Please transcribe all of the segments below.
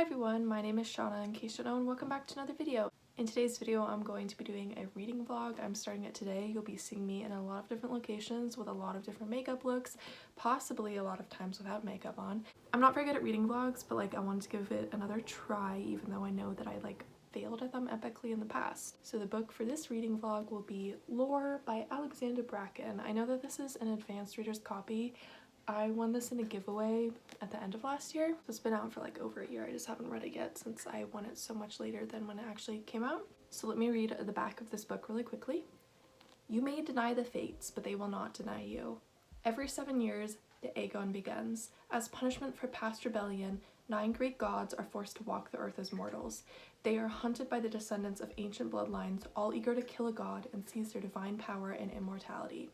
Hi everyone, my name is Shauna, in case you don't know, and welcome back to another video. In today's video, I'm going to be doing a reading vlog. I'm starting it today. You'll be seeing me in a lot of different locations with a lot of different makeup looks, possibly a lot of times without makeup on. I'm not very good at reading vlogs, but I wanted to give it another try, even though I know that I failed at them epically in the past. So the book for this reading vlog will be Lore by Alexandra Bracken. I know that this is an advanced reader's copy. I won this in a giveaway at the end of last year. So it's been out for over a year. I just haven't read it yet since I won it so much later than when it actually came out. So let me read the back of this book really quickly. You may deny the fates, but they will not deny you. Every 7 years, the Aegon begins. As punishment for past rebellion, 9 Greek gods are forced to walk the earth as mortals. They are hunted by the descendants of ancient bloodlines, all eager to kill a god and seize their divine power and immortality.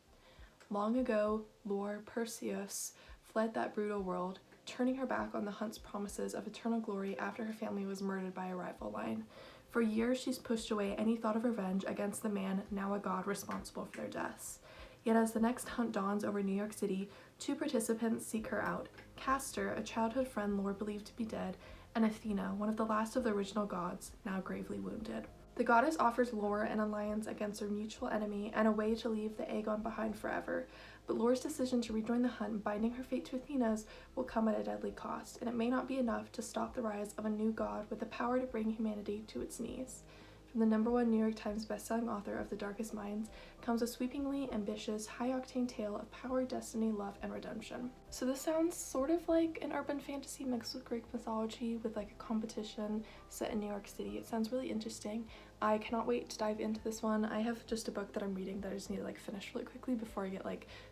Long ago, Lore Perseus fled that brutal world, turning her back on the hunt's promises of eternal glory after her family was murdered by a rival line. For years, she's pushed away any thought of revenge against the man, now a god, responsible for their deaths. Yet as the next hunt dawns over New York City, 2 participants seek her out. Castor, a childhood friend Lore believed to be dead, and Athena, one of the last of the original gods, now gravely wounded. The goddess offers Lore an alliance against her mutual enemy and a way to leave the Aegon behind forever, but Lore's decision to rejoin the hunt, binding her fate to Athena's, will come at a deadly cost, and it may not be enough to stop the rise of a new god with the power to bring humanity to its knees. From the #1 New York Times bestselling author of The Darkest Minds comes a sweepingly ambitious, high-octane tale of power, destiny, love, and redemption. So this sounds sort of like an urban fantasy mixed with Greek mythology with a competition set in New York City. It sounds really interesting. I cannot wait to dive into this one. I have just a book that I'm reading that I just need to finish really quickly before I get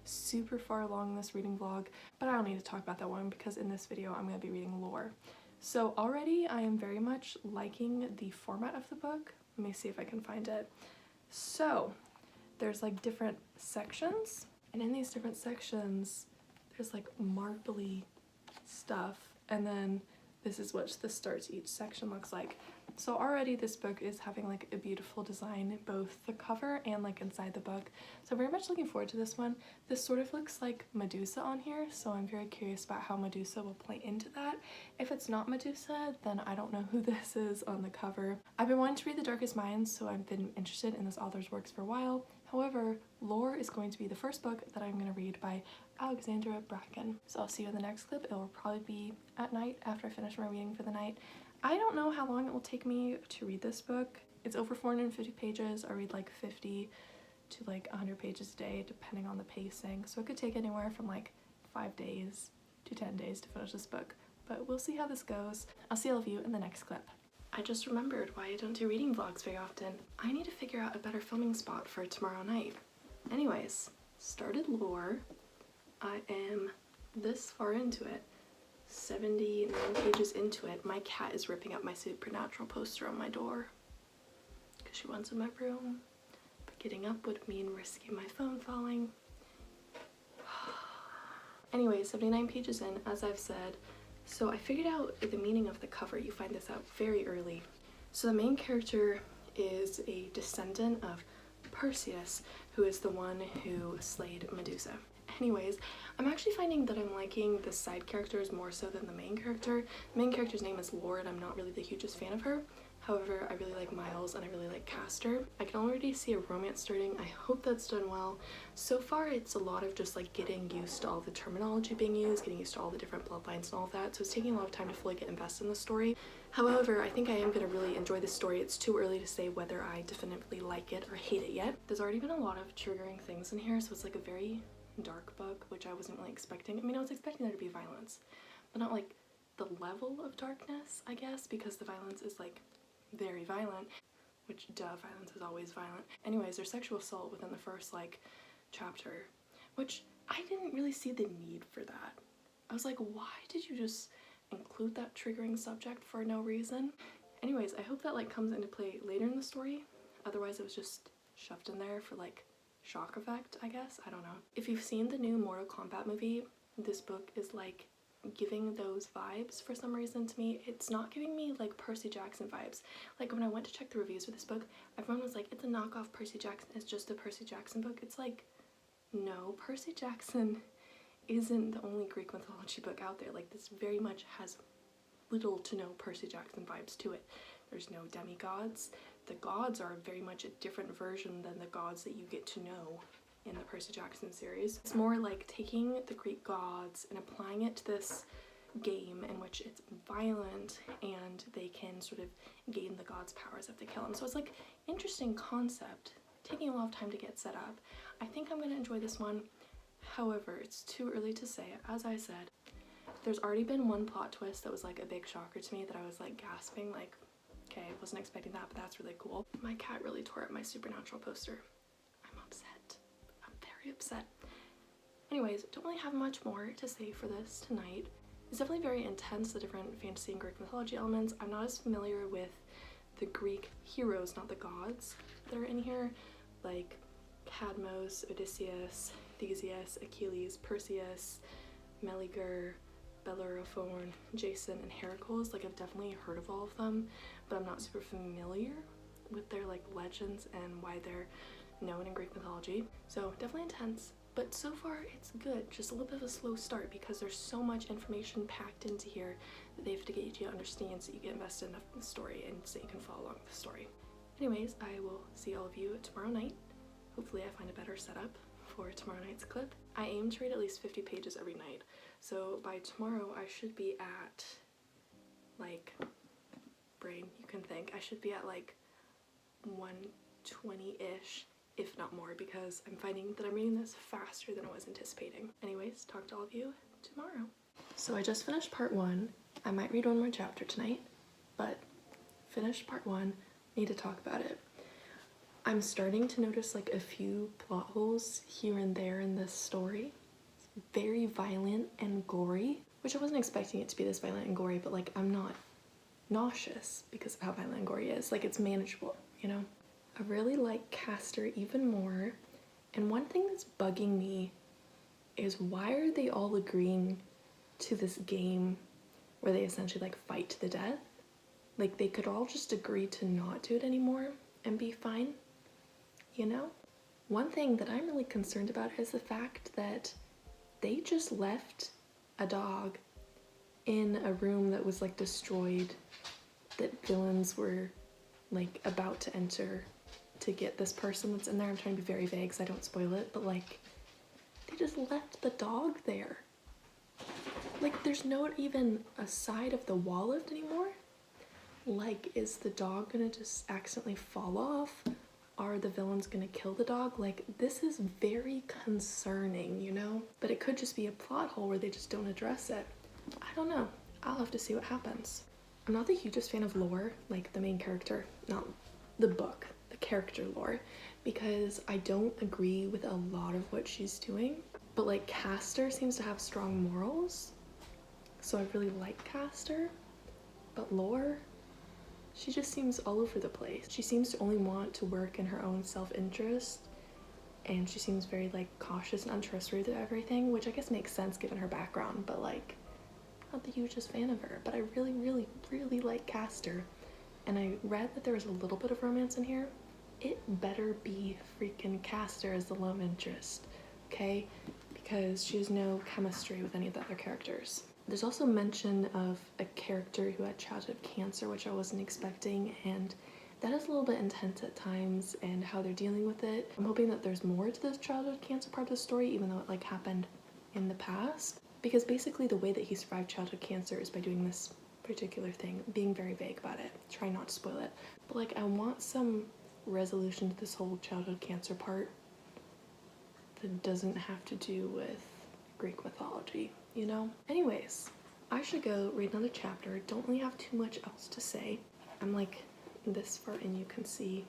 super far along in this reading vlog, but I don't need to talk about that one because in this video I'm going to be reading Lore. So already I am very much liking the format of the book. Let me see if I can find it. So there's different sections, and in these different sections there's marbly stuff, and then this is what the start to each section looks like. So already this book is having a beautiful design, both the cover and inside the book. So I'm very much looking forward to this one. This sort of looks like Medusa on here, so I'm very curious about how Medusa will play into that. If it's not Medusa, then I don't know who this is on the cover. I've been wanting to read The Darkest Minds, so I've been interested in this author's works for a while. However, Lore is going to be the first book that I'm going to read by Alexandra Bracken. So I'll see you in the next clip. It will probably be at night after I finish my reading for the night. I don't know how long it will take me to read this book. It's over 450 pages. I read 50 to 100 pages a day depending on the pacing. So it could take anywhere from 5 days to 10 days to finish this book. But we'll see how this goes. I'll see all of you in the next clip. I just remembered why I don't do reading vlogs very often. I need to figure out a better filming spot for tomorrow night. Anyways, started Lore. I am this far into it. 79 pages into it. My cat is ripping up my Supernatural poster on my door because she wants in my room, but getting up would mean risking my phone falling. Anyway, 79 pages in, as I've said. So I figured out the meaning of the cover. You find this out very early. So the main character is a descendant of Perseus, who is the one who slayed Medusa. Anyways, I'm actually finding that I'm liking the side characters more so than the main character. The main character's name is Lore, and I'm not really the hugest fan of her. However, I really like Miles and I really like Castor. I can already see a romance starting. I hope that's done well. So far, it's a lot of just getting used to all the terminology being used, getting used to all the different bloodlines and all of that. So it's taking a lot of time to fully get invested in the story. However, I think I am going to really enjoy this story. It's too early to say whether I definitively like it or hate it yet. There's already been a lot of triggering things in here, so it's a very dark book, which I wasn't really expecting. I mean, I was expecting there to be violence, but not the level of darkness, I guess, because the violence is very violent, which violence is always violent. Anyways, there's sexual assault within the first chapter, which I didn't really see the need for that. I was like, why did you just include that triggering subject for no reason? Anyways, I hope that comes into play later in the story. Otherwise it was just shoved in there for shock effect, I guess. I don't know. If you've seen the new Mortal Kombat movie, this book is giving those vibes for some reason to me. It's not giving me Percy Jackson vibes. When I went to check the reviews for this book, everyone was like, it's a knockoff Percy Jackson, it's just a Percy Jackson book. It's no, Percy Jackson isn't the only Greek mythology book out there. This very much has little to no Percy Jackson vibes to it. There's no demigods. The gods are very much a different version than the gods that you get to know in the Percy Jackson series. It's more like taking the Greek gods and applying it to this game in which it's violent and they can sort of gain the gods' powers if they kill them. So it's like interesting concept, taking a lot of time to get set up. I think I'm gonna enjoy this one. However, it's too early to say. As I said, there's already been one plot twist that was like a big shocker to me that I was like gasping, like, okay, I wasn't expecting that, but that's really cool. My cat really tore up my Supernatural poster. I'm upset. I'm very upset. Anyways, don't really have much more to say for this tonight. It's definitely very intense, the different fantasy and Greek mythology elements. I'm not as familiar with the Greek heroes, not the gods, that are in here, like Cadmos, Odysseus, Theseus, Achilles, Perseus, Meleager, Bellerophon, Jason, and Heracles. Like, I've definitely heard of all of them, but I'm not super familiar with their like legends and why they're known in Greek mythology. So definitely intense, but so far it's good. Just a little bit of a slow start because there's so much information packed into here that they have to get you to understand so you get invested enough in the story and so you can follow along with the story. Anyways, I will see all of you tomorrow night. Hopefully I find a better setup for tomorrow night's clip. I aim to read at least 50 pages every night, so by tomorrow I should be at, like, brain, you can think, I should be at like 120-ish, if not more, because I'm finding that I'm reading this faster than I was anticipating. Anyways, talk to all of you tomorrow. So I just finished part 1. I might read one more chapter tonight, but finished part 1, need to talk about it. I'm starting to notice like a few plot holes here and there in this story. It's very violent and gory, which I wasn't expecting it to be this violent and gory, but like I'm not nauseous because of how violent and gory it is. Like, it's manageable, you know? I really like Castor even more, and one thing that's bugging me is why are they all agreeing to this game where they essentially like fight to the death? Like, they could all just agree to not do it anymore and be fine. You know? One thing that I'm really concerned about is the fact that they just left a dog in a room that was like destroyed, that villains were like about to enter to get this person that's in there. I'm trying to be very vague so I don't spoil it, but like, they just left the dog there. Like, there's not even a side of the wall left anymore. Like, is the dog gonna just accidentally fall off? Are the villains gonna kill the dog? Like, this is very concerning, you know? But it could just be a plot hole where they just don't address it. I don't know. I'll have to see what happens. I'm not the hugest fan of lore, like the main character, not the book, the character lore, because I don't agree with a lot of what she's doing. But like, Castor seems to have strong morals, so I really like Castor. But lore, she just seems all over the place. She seems to only want to work in her own self-interest, and she seems very like cautious and untrustworthy of everything, which I guess makes sense given her background, but like, not the hugest fan of her. But I really, really, really like Castor, and I read that there was a little bit of romance in here. It better be freaking Castor as the love interest, okay? Because she has no chemistry with any of the other characters. There's also mention of a character who had childhood cancer, which I wasn't expecting, and that is a little bit intense at times and how they're dealing with it. I'm hoping that there's more to this childhood cancer part of the story, even though it like happened in the past, because basically the way that he survived childhood cancer is by doing this particular thing, being very vague about it, trying not to spoil it. But like, I want some resolution to this whole childhood cancer part that doesn't have to do with Greek mythology, you know? Anyways, I should go read another chapter. Don't really have too much else to say. I'm like this far in, you can see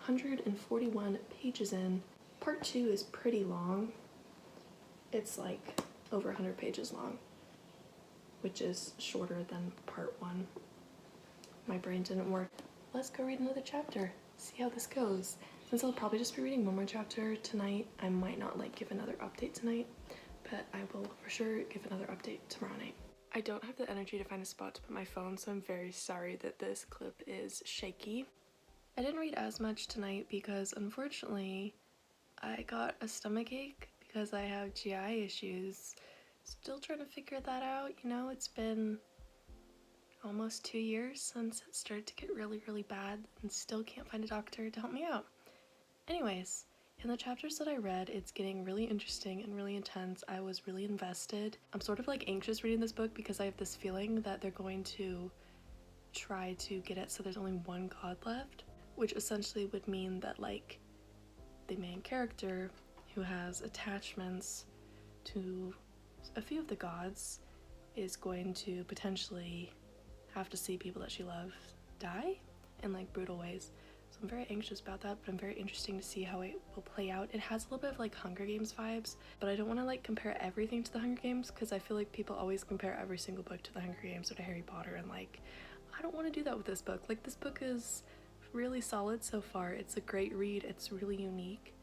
141 pages in. Part 2 is pretty long. It's like over 100 pages long, which is shorter than part 1. My brain didn't work. Let's go read another chapter, see how this goes. Since I'll probably just be reading one more chapter tonight, I might not like give another update tonight, but I will for sure give another update tomorrow night. I don't have the energy to find a spot to put my phone, so I'm very sorry that this clip is shaky. I didn't read as much tonight because unfortunately I got a stomachache because I have GI issues. Still trying to figure that out, you know? It's been almost 2 years since it started to get really, really bad and still can't find a doctor to help me out. Anyways, in the chapters that I read, it's getting really interesting and really intense. I was really invested. I'm sort of like anxious reading this book because I have this feeling that they're going to try to get it so there's only one god left, which essentially would mean that like the main character who has attachments to a few of the gods is going to potentially have to see people that she loves die in like brutal ways. So I'm very anxious about that, but I'm very interested to see how it will play out. It has a little bit of like Hunger Games vibes, but I don't want to like compare everything to the Hunger Games because I feel like people always compare every single book to the Hunger Games or to Harry Potter, and like I don't want to do that with this book. Like this book is really solid so far. It's a great read. It's really unique,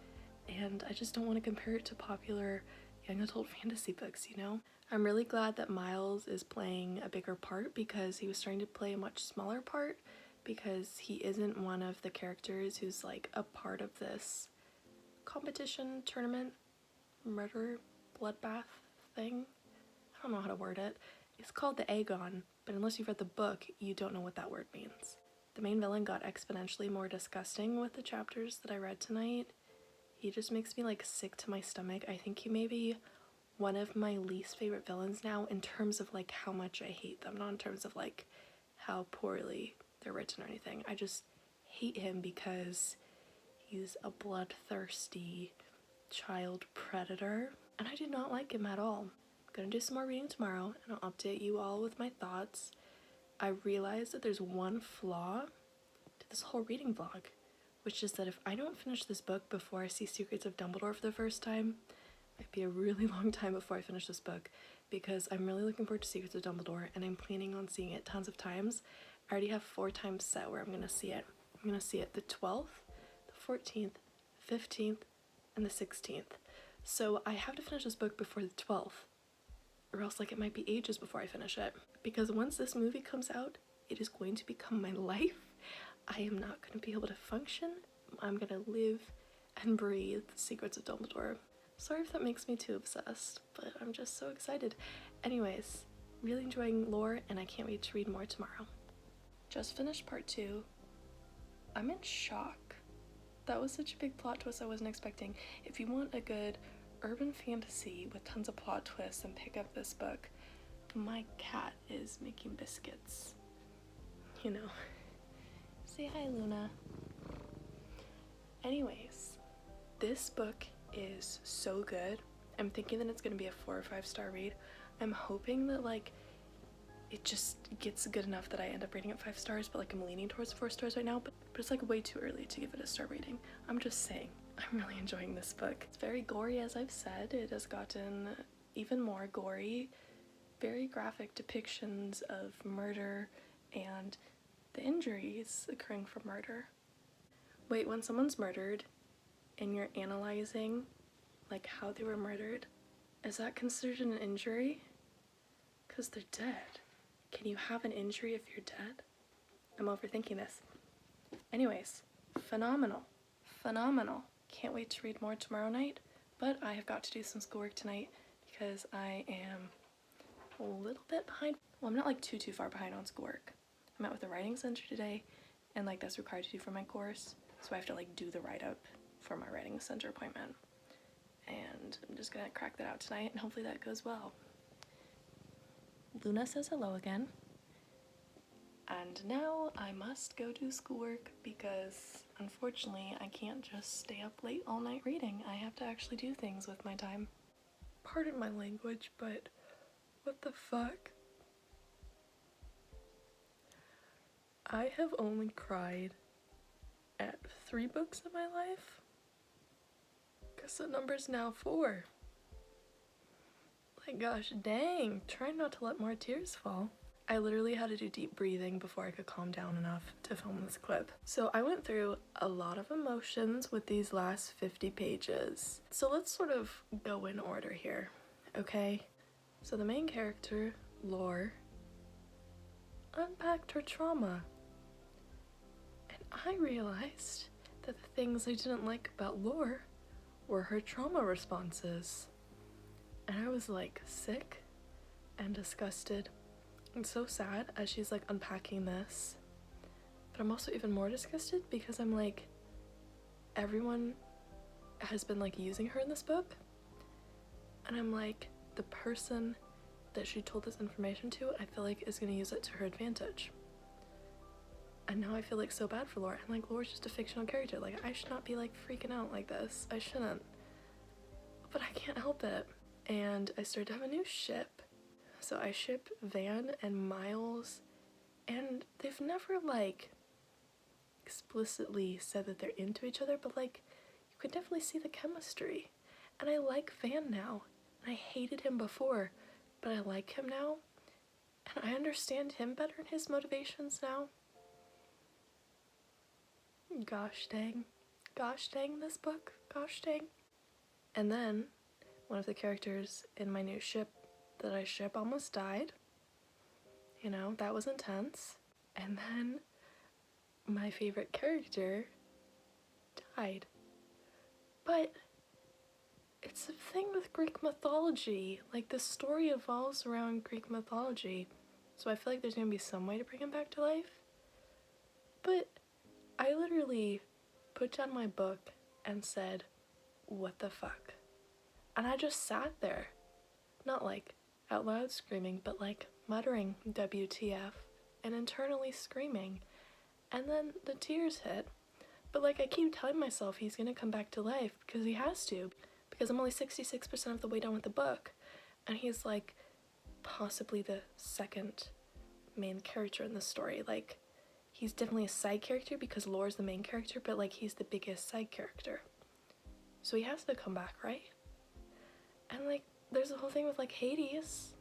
and I just don't want to compare it to popular young adult fantasy books, you know? I'm really glad that Miles is playing a bigger part because he was starting to play a much smaller part because he isn't one of the characters who's like a part of this competition, tournament, murder, bloodbath thing. I don't know how to word it. It's called the Aegon, but unless you've read the book, you don't know what that word means. The main villain got exponentially more disgusting with the chapters that I read tonight. He just makes me like sick to my stomach. I think he may be one of my least favorite villains now in terms of like how much I hate them, not in terms of like how poorly they're written or anything. I just hate him because he's a bloodthirsty child predator, and I do not like him at all. I'm gonna do some more reading tomorrow and I'll update you all with my thoughts. I realized that there's one flaw to this whole reading vlog, which is that if I don't finish this book before I see Secrets of Dumbledore for the first time, it might be a really long time before I finish this book, because I'm really looking forward to Secrets of Dumbledore and I'm planning on seeing it tons of times. I already have 4 times set where I'm going to see it. I'm going to see it the 12th, the 14th, 15th, and the 16th. So I have to finish this book before the 12th, or else like it might be ages before I finish it. Because once this movie comes out, it is going to become my life. I am not going to be able to function. I'm going to live and breathe Secrets of Dumbledore. Sorry if that makes me too obsessed, but I'm just so excited. Anyways, really enjoying lore and I can't wait to read more tomorrow. Just finished part 2. I'm in shock. That was such a big plot twist I wasn't expecting. If you want a good urban fantasy with tons of plot twists, then pick up this book. My cat is making biscuits. You know. Say hi, Luna. Anyways, this book is so good. I'm thinking that it's gonna be a 4 or 5 star read. I'm hoping that like it just gets good enough that I end up rating it 5 stars, but like I'm leaning towards 4 stars right now, but it's like way too early to give it a star rating. I'm just saying, I'm really enjoying this book. It's very gory, as I've said. It has gotten even more gory, very graphic depictions of murder and the injuries occurring from murder. Wait, when someone's murdered and you're analyzing like how they were murdered, is that considered an injury? Because they're dead. Can you have an injury if you're dead? I'm overthinking this. Anyways, phenomenal. Phenomenal. Can't wait to read more tomorrow night, but I have got to do some schoolwork tonight because I am a little bit behind. Well, I'm not like too far behind on schoolwork. I met with the writing center today, and like that's required to do for my course, so I have to like do the write-up for my writing center appointment. And I'm just gonna crack that out tonight, and hopefully that goes well. Luna says hello again. And now I must go do schoolwork because unfortunately I can't just stay up late all night reading. I have to actually do things with my time. Pardon my language, but what the fuck? I have only cried at 3 books in my life because the number's now 4. My gosh, dang, try not to let more tears fall. I literally had to do deep breathing before I could calm down enough to film this clip. So I went through a lot of emotions with these last 50 pages. So let's sort of go in order here, okay? So the main character, Lore, unpacked her trauma. And I realized that the things I didn't like about Lore were her trauma responses. And I was like sick and disgusted It's so sad as she's like unpacking this, but I'm also even more disgusted because I'm like, everyone has been like using her in this book, and I'm like, the person that she told this information to, I feel like is gonna use it to her advantage. And now I feel like so bad for Laura. And like, Laura's just a fictional character. Like, I should not be like freaking out like this. I shouldn't. But I can't help it. And I started to have a new ship. So I ship Van and Miles, and they've never like explicitly said that they're into each other, but like you could definitely see the chemistry. And I like Van now. And I hated him before, but I like him now. And I understand him better and his motivations now. Gosh dang. Gosh dang this book. Gosh dang. And then one of the characters in my new ship that I ship almost died. You know, that was intense. And then my favorite character died. But it's a thing with Greek mythology. Like, the story evolves around Greek mythology. So I feel like there's gonna be some way to bring him back to life. But I literally put down my book and said, what the fuck? And I just sat there. Not like out loud screaming, but like muttering WTF and internally screaming. And then the tears hit. But like, I keep telling myself he's gonna come back to life because he has to. Because I'm only 66% of the way done with the book. And he's like possibly the second main character in the story. Like, he's definitely a side character because Laura's the main character, but like, he's the biggest side character. So he has to come back, right? And like, there's a whole thing with like Hades.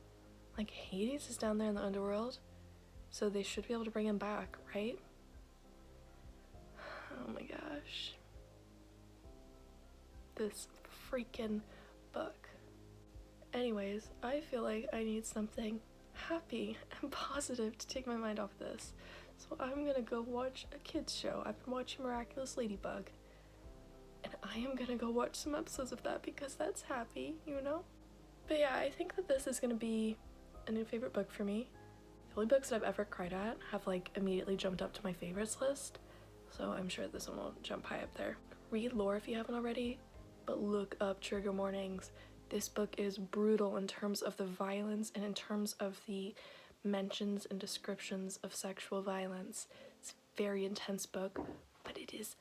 Like, Hades is down there in the underworld, so they should be able to bring him back, right? Oh my gosh. This freaking book. Anyways, I feel like I need something happy and positive to take my mind off this. So I'm gonna go watch a kids show. I've been watching Miraculous Ladybug. And I am gonna go watch some episodes of that because that's happy, you know? But yeah, I think that this is gonna be a new favorite book for me. The only books that I've ever cried at have like immediately jumped up to my favorites list. So I'm sure this one will jump high up there. Read lore if you haven't already, but look up trigger warnings. This book is brutal in terms of the violence and in terms of the mentions and descriptions of sexual violence. It's a very intense book, but it is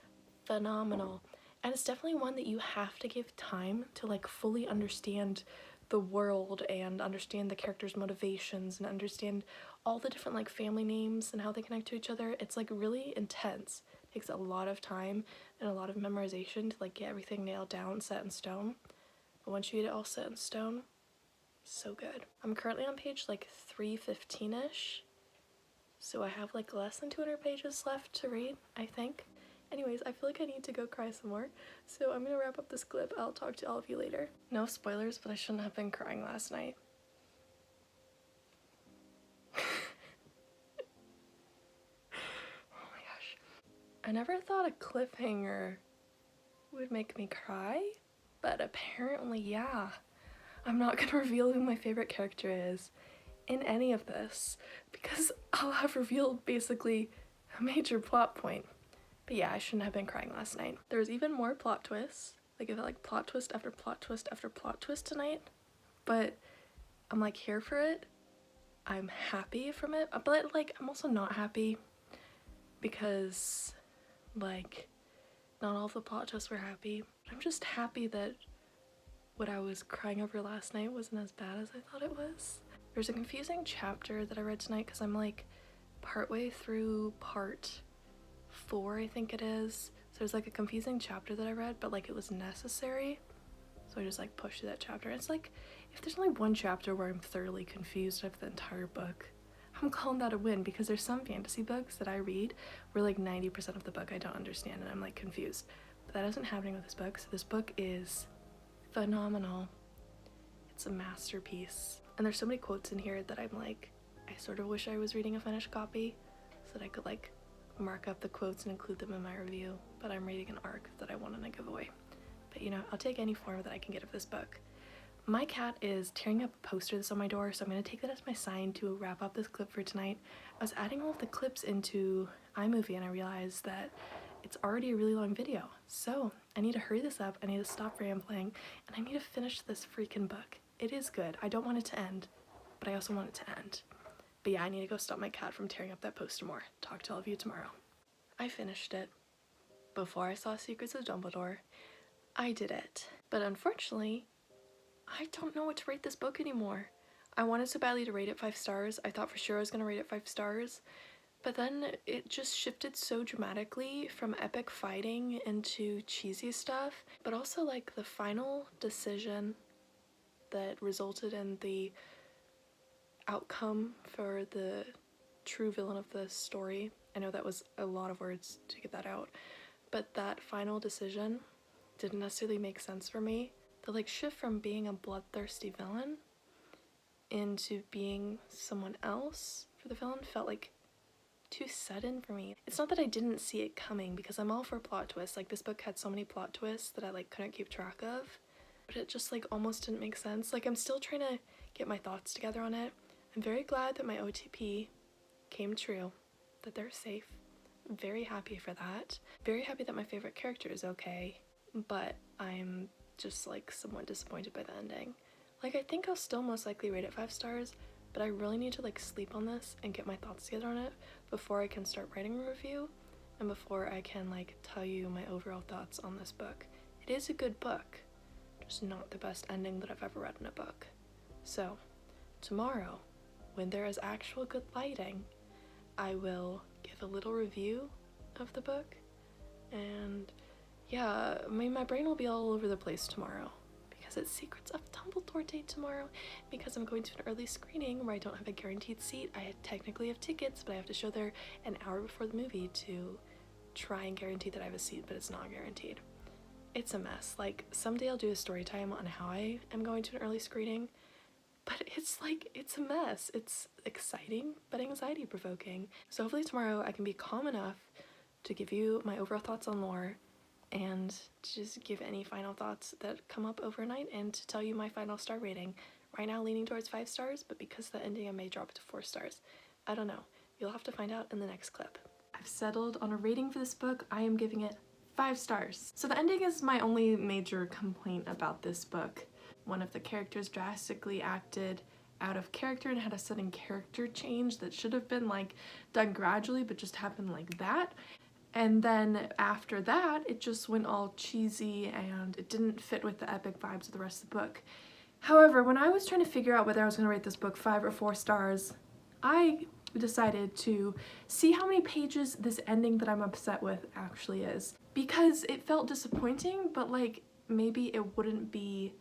phenomenal. And it's definitely one that you have to give time to like fully understand the world and understand the characters' motivations and understand all the different like family names and how they connect to each other. It's like really intense. It takes a lot of time and a lot of memorization to like get everything nailed down, set in stone. But once you get it all set in stone, so good. I'm currently on page like 315-ish, so I have like less than 200 pages left to read, I think. Anyways, I feel like I need to go cry some more, so I'm gonna wrap up this clip. I'll talk to all of you later. No spoilers, but I shouldn't have been crying last night. Oh my gosh. I never thought a cliffhanger would make me cry, but apparently, yeah. I'm not gonna reveal who my favorite character is in any of this, because I'll have revealed basically a major plot point. But yeah, I shouldn't have been crying last night. There was even more plot twists. Like, I felt like plot twist after plot twist after plot twist tonight. But I'm like here for it. I'm happy from it. But like, I'm also not happy because like, not all the plot twists were happy. I'm just happy that what I was crying over last night wasn't as bad as I thought it was. There's a confusing chapter that I read tonight because I'm like partway through part 4, I think it is. So there's like a confusing chapter that I read, but like it was necessary. So I just like pushed through that chapter. It's like, if there's only one chapter where I'm thoroughly confused of the entire book, I'm calling that a win, because there's some fantasy books that I read where like 90% of the book I don't understand and I'm like confused. But that isn't happening with this book. So this book is phenomenal. It's a masterpiece. And there's so many quotes in here that I'm like, I sort of wish I was reading a finished copy so that I could like mark up the quotes and include them in my review, but I'm reading an arc that I want in a giveaway. But you know, I'll take any form that I can get of this book. My cat is tearing up a poster that's on my door, so I'm going to take that as my sign to wrap up this clip for tonight. I was adding all of the clips into iMovie and I realized that it's already a really long video. So I need to hurry this up, I need to stop rambling, and I need to finish this freaking book. It is good. I don't want it to end, but I also want it to end. But yeah, I need to go stop my cat from tearing up that poster more. Talk to all of you tomorrow. I finished it. Before I saw Secrets of Dumbledore, I did it. But unfortunately, I don't know what to rate this book anymore. I wanted so badly to rate it 5 stars. I thought for sure I was going to rate it 5 stars. But then it just shifted so dramatically from epic fighting into cheesy stuff. But also like the final decision that resulted in the outcome for the true villain of the story. I know that was a lot of words to get that out. But that final decision didn't necessarily make sense for me. The like shift from being a bloodthirsty villain into being someone else for the villain felt like too sudden for me. It's not that I didn't see it coming, because I'm all for plot twists. Like, this book had so many plot twists that I like couldn't keep track of, but it just like almost didn't make sense. Like, I'm still trying to get my thoughts together on it. I'm very glad that my OTP came true, that they're safe. I'm very happy for that. Very happy that my favorite character is okay, but I'm just like somewhat disappointed by the ending. Like, I think I'll still most likely rate it 5 stars, but I really need to like sleep on this and get my thoughts together on it before I can start writing a review and before I can like tell you my overall thoughts on this book. It is a good book, just not the best ending that I've ever read in a book. So tomorrow, when there is actual good lighting, I will give a little review of the book, and yeah, my brain will be all over the place tomorrow because it's Secrets of Dumbledore Day tomorrow, because I'm going to an early screening where I don't have a guaranteed seat. I technically have tickets, but I have to show there an hour before the movie to try and guarantee that I have a seat, but it's not guaranteed. It's a mess. Like, someday I'll do a story time on how I am going to an early screening, but it's like, it's a mess. It's exciting, but anxiety provoking. So hopefully tomorrow I can be calm enough to give you my overall thoughts on lore and just give any final thoughts that come up overnight and to tell you my final star rating. Right now leaning towards 5 stars, but because of the ending I may drop it to 4 stars. I don't know. You'll have to find out in the next clip. I've settled on a rating for this book. I am giving it 5 stars. So the ending is my only major complaint about this book. One of the characters drastically acted out of character and had a sudden character change that should have been like done gradually, but just happened like that. And then after that, it just went all cheesy and it didn't fit with the epic vibes of the rest of the book. However, when I was trying to figure out whether I was going to rate this book 5 or 4 stars, I decided to see how many pages this ending that I'm upset with actually is. Because it felt disappointing, but like maybe it wouldn't be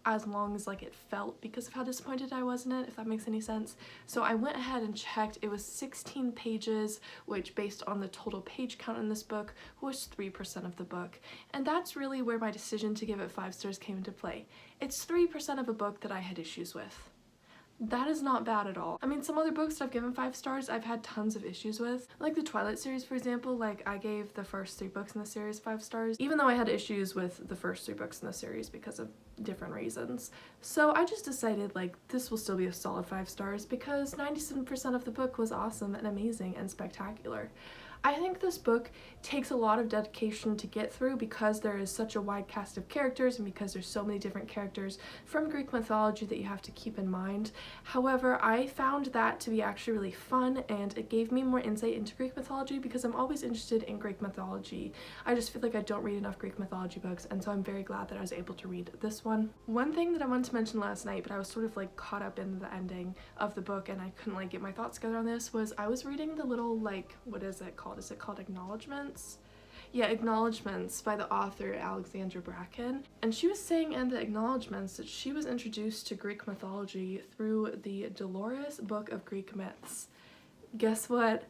as long as like it felt because of how disappointed I was in it, if that makes any sense. So I went ahead and checked. It was 16 pages, which based on the total page count in this book was 3% of the book. And that's really where my decision to give it 5 stars came into play. It's 3% of a book that I had issues with. That is not bad at all. I mean, some other books that I've given 5 stars, I've had tons of issues with. Like the Twilight series, for example, like I gave the first 3 books in the series 5 stars, even though I had issues with the first 3 books in the series because of different reasons. So I just decided like this will still be a solid 5 stars because 97% of the book was awesome and amazing and spectacular. I think this book takes a lot of dedication to get through because there is such a wide cast of characters and because there's so many different characters from Greek mythology that you have to keep in mind. However, I found that to be actually really fun and it gave me more insight into Greek mythology because I'm always interested in Greek mythology. I just feel like I don't read enough Greek mythology books, and so I'm very glad that I was able to read this one. One thing that I wanted to mention last night, but I was sort of like caught up in the ending of the book and I couldn't like get my thoughts together on this, was I was reading the little like, what is it called? Is it called acknowledgements? Yeah, acknowledgements by the author Alexandra Bracken. And she was saying in the acknowledgements that she was introduced to Greek mythology through the Dolores Book of Greek Myths. Guess what?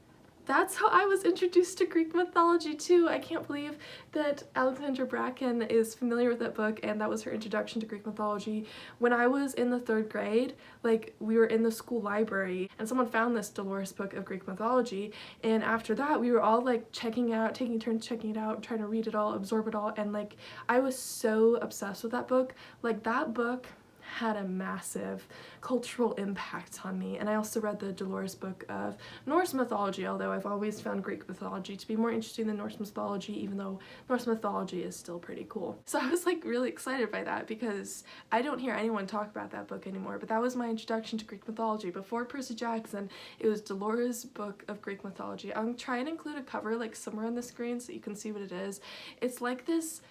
That's how I was introduced to Greek mythology too. I can't believe that Alexandra Bracken is familiar with that book and that was her introduction to Greek mythology. When I was in the 3rd grade, like we were in the school library and someone found this Dolores Book of Greek mythology, and after that we were all like taking turns checking it out, trying to read it all, absorb it all, and like I was so obsessed with that book. Like that book had a massive cultural impact on me. And I also read the Dolores book of Norse mythology, although I've always found Greek mythology to be more interesting than Norse mythology, even though Norse mythology is still pretty cool. So I was like really excited by that because I don't hear anyone talk about that book anymore, but that was my introduction to Greek mythology. Before Percy Jackson, it was Dolores' book of Greek mythology. I'll try and include a cover like somewhere on the screen so you can see what it is. It's like this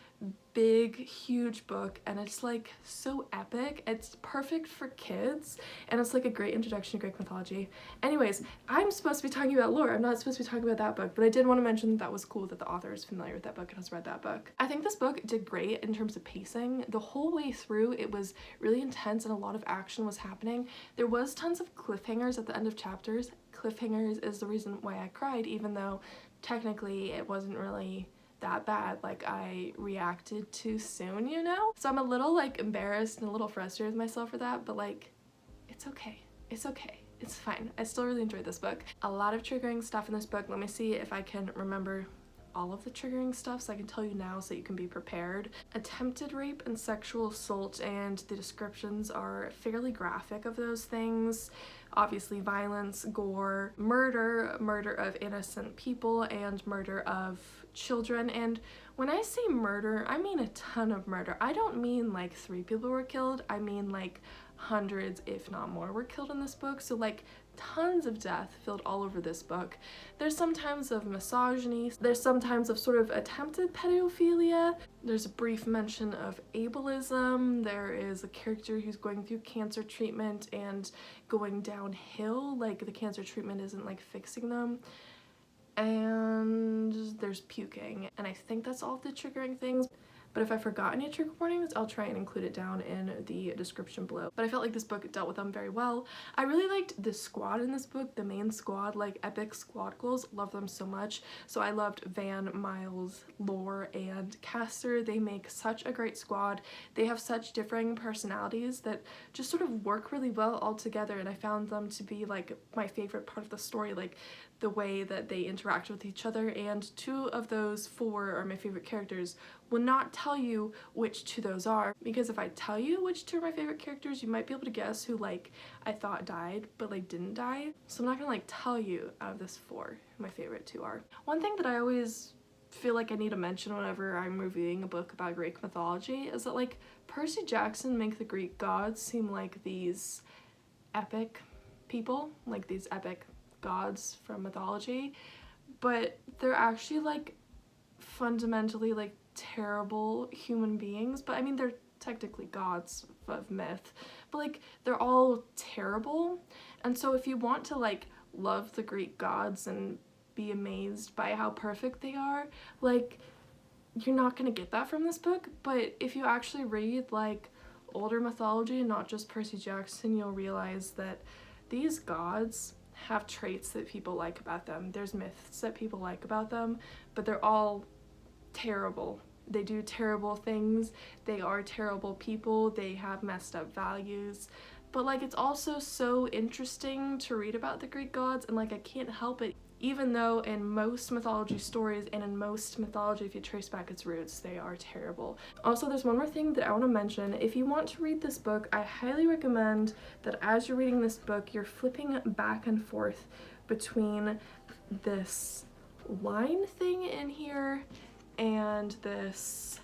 big huge book and it's like so epic. It's perfect for kids and it's like a great introduction to Greek mythology. Anyways, I'm supposed to be talking about lore. I'm not supposed to be talking about that book, but I did want to mention that was cool that the author is familiar with that book and has read that book. I think this book did great in terms of pacing. The whole way through it was really intense and a lot of action was happening. There was tons of cliffhangers at the end of chapters. Cliffhangers is the reason why I cried, even though technically it wasn't really that bad. Like, I reacted too soon, you know? So I'm a little like embarrassed and a little frustrated with myself for that, but like, it's okay. It's okay. It's fine. I still really enjoyed this book. A lot of triggering stuff in this book. Let me see if I can remember all of the triggering stuff so I can tell you now so you can be prepared. Attempted rape and sexual assault, and the descriptions are fairly graphic of those things. Obviously violence, gore, murder of innocent people, and murder of children. And when I say murder, I mean a ton of murder. I don't mean like 3 people were killed, I mean like hundreds if not more were killed in this book. So like tons of death filled all over this book. There's sometimes of misogyny, there's sometimes of sort of attempted pedophilia, there's a brief mention of ableism, there is a character who's going through cancer treatment and going downhill, like the cancer treatment isn't like fixing them, and there's puking, and I think that's all of the triggering things. But if I forgot any trigger warnings, I'll try and include it down in the description below. But I felt like this book dealt with them very well. I really liked the squad in this book, the main squad, like epic squad goals. Love them so much. So I loved Van, Miles, Lore, and Castor. They make such a great squad. They have such differing personalities that just sort of work really well all together, and I found them to be like my favorite part of the story, like the way that they interact with each other. And 2 of those 4 are my favorite characters. Will not tell you which 2 those are, because if I tell you which 2 are my favorite characters, you might be able to guess who like I thought died but like didn't die. So I'm not gonna like tell you out of this 4 who my favorite 2 are. One thing that I always feel like I need to mention whenever I'm reviewing a book about Greek mythology is that like Percy Jackson make the Greek gods seem like these epic people, like these epic gods from mythology, but they're actually like fundamentally like terrible human beings. But I mean, they're technically gods of myth, but like they're all terrible. And so if you want to like love the Greek gods and be amazed by how perfect they are, like you're not gonna get that from this book. But if you actually read like older mythology and not just Percy Jackson, you'll realize that these gods have traits that people like about them. There's myths that people like about them, but they're all terrible. They do terrible things, they are terrible people, they have messed up values. But like it's also so interesting to read about the Greek gods, and like I can't help it, even though in most mythology stories and in most mythology, if you trace back its roots, they are terrible. Also, there's one more thing that I want to mention. If you want to read this book, I highly recommend that as you're reading this book, you're flipping back and forth between this line thing in here and this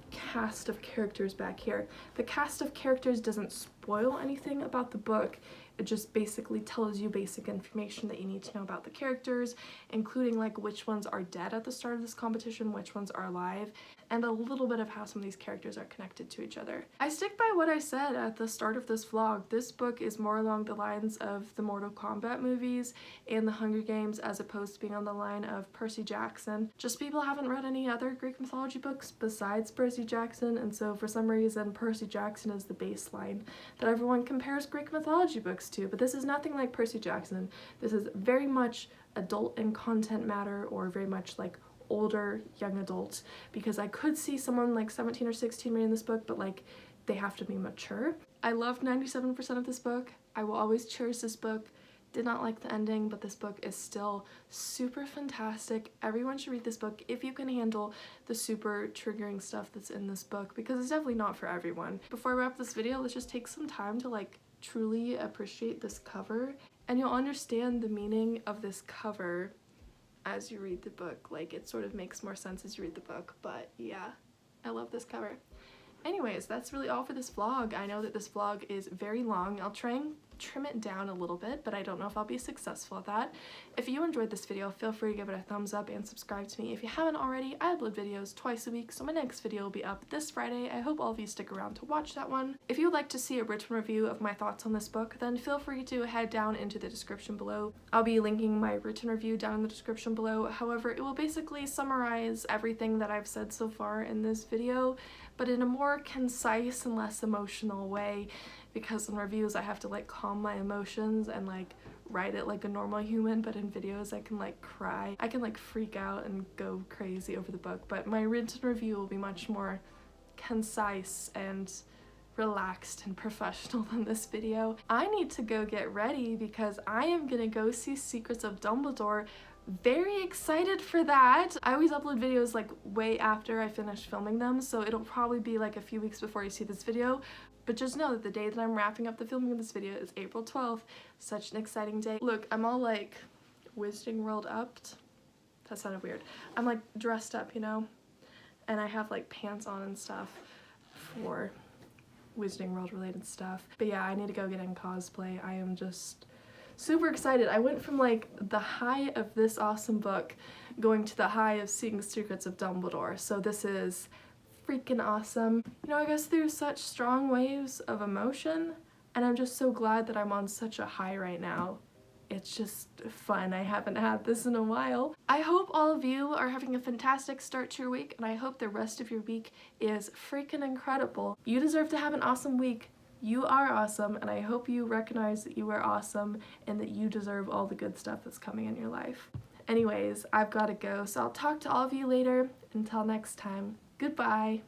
cast of characters back here. The cast of characters doesn't spoil anything about the book. It just basically tells you basic information that you need to know about the characters, including like which ones are dead at the start of this competition, which ones are alive, and a little bit of how some of these characters are connected to each other. I stick by what I said at the start of this vlog. This book is more along the lines of the Mortal Kombat movies and the Hunger Games, as opposed to being on the line of Percy Jackson. Just people haven't read any other Greek mythology books besides Percy Jackson, and so for some reason Percy Jackson is the baseline that everyone compares Greek mythology books to. But this is nothing like Percy Jackson. This is very much adult in content matter, or very much like older young adult, because I could see someone like 17 or 16 reading this book, but like they have to be mature. I loved 97% of this book. I will always cherish this book. Did not like the ending, but this book is still super fantastic. Everyone should read this book if you can handle the super triggering stuff that's in this book, because it's definitely not for everyone. Before I wrap this video, let's just take some time to like truly appreciate this cover, and you'll understand the meaning of this cover as you read the book. Like, it sort of makes more sense as you read the book, but yeah, I love this cover. Anyways, that's really all for this vlog. I know that this vlog is very long. I'll try and trim it down a little bit, but I don't know if I'll be successful at that. If you enjoyed this video, feel free to give it a thumbs up and subscribe to me. If you haven't already, I upload videos twice a week, so my next video will be up this Friday. I hope all of you stick around to watch that one. If you would like to see a written review of my thoughts on this book, then feel free to head down into the description below. I'll be linking my written review down in the description below. However, it will basically summarize everything that I've said so far in this video, but in a more concise and less emotional way, because in reviews I have to like calm my emotions and like write it like a normal human, but in videos I can like cry. I can like freak out and go crazy over the book, but my written review will be much more concise and relaxed and professional than this video. I need to go get ready because I am gonna go see Secrets of Dumbledore. Very excited for that. I always upload videos like way after I finish filming them, so it'll probably be like a few weeks before you see this video. But just know that the day that I'm wrapping up the filming of this video is April 12th. Such an exciting day. Look, I'm all like Wizarding World upped. That sounded weird. I'm like dressed up, you know? And I have like pants on and stuff for Wizarding World related stuff. But yeah, I need to go get in cosplay. I am just super excited. I went from like the high of this awesome book going to the high of seeing Secrets of Dumbledore. So this is freaking awesome. You know, I go through such strong waves of emotion, and I'm just so glad that I'm on such a high right now. It's just fun. I haven't had this in a while. I hope all of you are having a fantastic start to your week, and I hope the rest of your week is freaking incredible. You deserve to have an awesome week. You are awesome, and I hope you recognize that you are awesome and that you deserve all the good stuff that's coming in your life. Anyways, I've got to go, so I'll talk to all of you later. Until next time, goodbye.